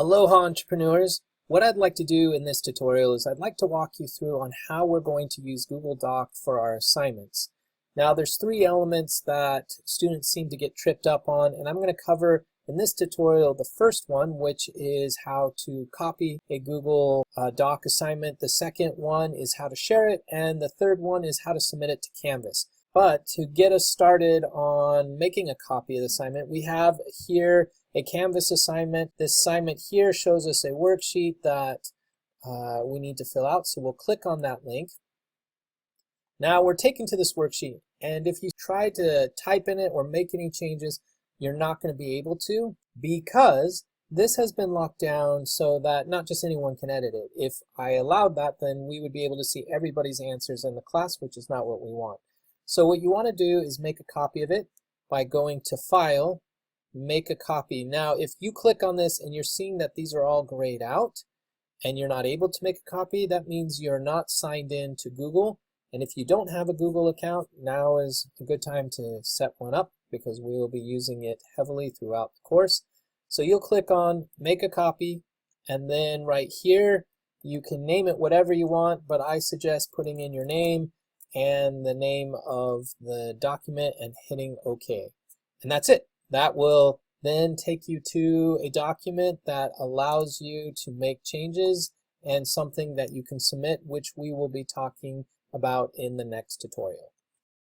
Aloha entrepreneurs! What I'd like to do in this tutorial is I'd like to walk you through on how we're going to use Google Doc for our assignments. Now there's three elements that students seem to get tripped up on, and I'm going to cover in this tutorial the first one, which is how to copy a Google Doc assignment. The second one is how to share it, and the third one is how to submit it to Canvas. But to get us started on making a copy of the assignment, we have here a Canvas assignment. This assignment here shows us a worksheet that we need to fill out, so we'll click on that link. Now we're taken to this worksheet, and if you try to type in it or make any changes, you're not going to be able to, because this has been locked down so that not just anyone can edit it. If I allowed that, then we would be able to see everybody's answers in the class, which is not what we want. So what you want to do is make a copy of it by going to File, Make a Copy. Now if you click on this and you're seeing that these are all grayed out and you're not able to make a copy, that means you're not signed in to Google. And if you don't have a Google account, now is a good time to set one up, because we will be using it heavily throughout the course. So you'll click on Make a Copy, and then right here you can name it whatever you want, but I suggest putting in your name and the name of the document and hitting OK. And that's it. That will then take you to a document that allows you to make changes and something that you can submit, which we will be talking about in the next tutorial.